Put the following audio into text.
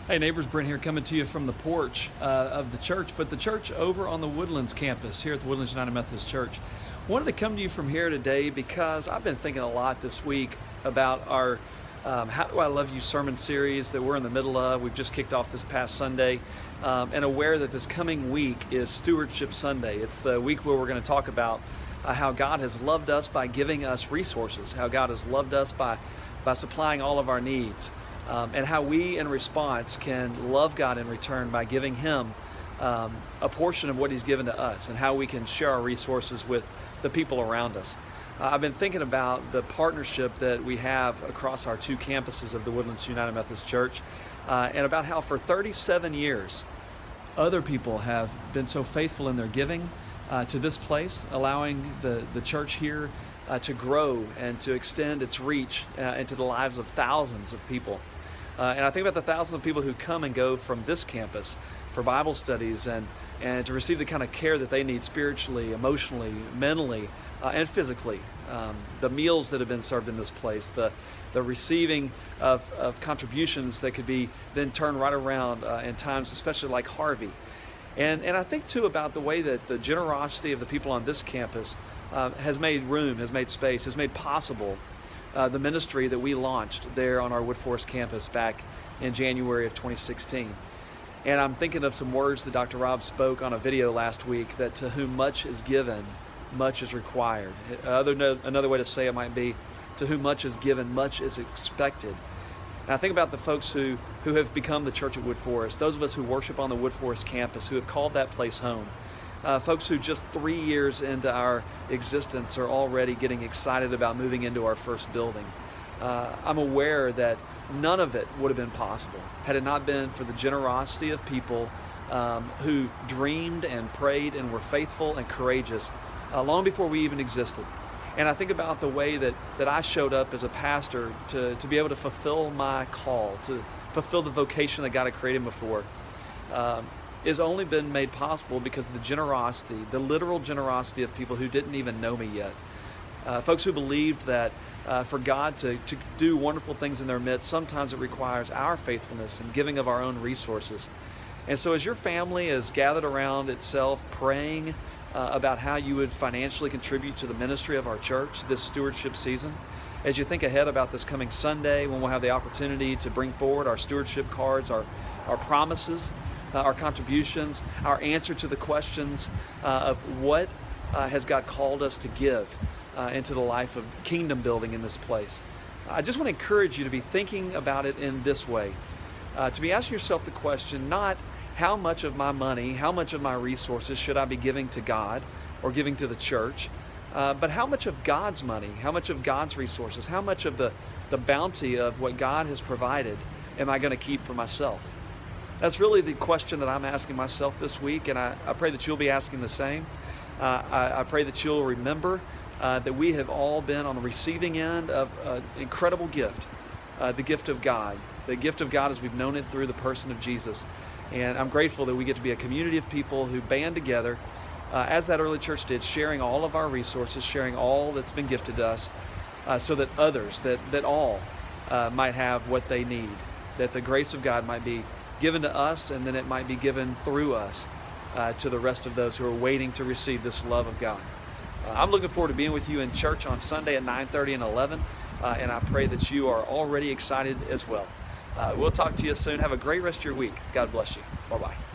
Hey neighbors, Brent here coming to you from the porch of the church, but the church over on the Woodlands campus here at the Woodlands United Methodist Church. Wanted to come to you from here today because I've been thinking a lot this week about our How Do I Love You sermon series that we're in the middle of. We've just kicked off this past Sunday, and aware that this coming week is Stewardship Sunday. It's the week where we're going to talk about how God has loved us by giving us resources, how God has loved us by supplying all of our needs. And how we, in response, can love God in return by giving Him a portion of what He's given to us, and how we can share our resources with the people around us. I've been thinking about the partnership that we have across our two campuses of the Woodlands United Methodist Church, and about how for 37 years, other people have been so faithful in their giving to this place, allowing the church here to grow and to extend its reach into the lives of thousands of people. And I think about the thousands of people who come and go from this campus for Bible studies and to receive the kind of care that they need spiritually, emotionally, mentally, and physically. The meals that have been served in this place, the receiving of contributions that could be then turned right around in times especially like Harvey. And I think too about the way that the generosity of the people on this campus has made room, has made space, has made possible the ministry that we launched there on our Wood Forest campus back in January of 2016. And I'm thinking of some words that Dr. Rob spoke on a video last week, that to whom much is given, much is required. Another way to say it might be, to whom much is given, much is expected. And I think about the folks who have become the church at Wood Forest, those of us who worship on the Wood Forest campus, who have called that place home. Folks who just 3 years into our existence are already getting excited about moving into our first building. I'm aware that none of it would have been possible had it not been for the generosity of people who dreamed and prayed and were faithful and courageous long before we even existed. And I think about the way that I showed up as a pastor to be able to fulfill my call, to fulfill the vocation that God had created me for. Is only been made possible because of the generosity, the literal generosity of people who didn't even know me yet. Folks who believed that for God to do wonderful things in their midst, sometimes it requires our faithfulness and giving of our own resources. And so as your family is gathered around itself praying about how you would financially contribute to the ministry of our church this stewardship season, as you think ahead about this coming Sunday when we'll have the opportunity to bring forward our stewardship cards, our promises, our contributions, our answer to the questions of what has God called us to give into the life of kingdom building in this place. I just want to encourage you to be thinking about it in this way, to be asking yourself the question, not how much of my money, how much of my resources should I be giving to God or giving to the church, but how much of God's money, how much of God's resources, how much of the bounty of what God has provided am I going to keep for myself? That's really the question that I'm asking myself this week, and I pray that you'll be asking the same. I pray that you'll remember that we have all been on the receiving end of an incredible gift, the gift of God. The gift of God as we've known it through the person of Jesus. And I'm grateful that we get to be a community of people who band together, as that early church did, sharing all of our resources, sharing all that's been gifted to us, so that others, that all might have what they need, that the grace of God might be given to us, and then it might be given through us to the rest of those who are waiting to receive this love of God. I'm looking forward to being with you in church on Sunday at 9:30 and 11, and I pray that you are already excited as well. We'll talk to you soon. Have a great rest of your week. God bless you. Bye-bye.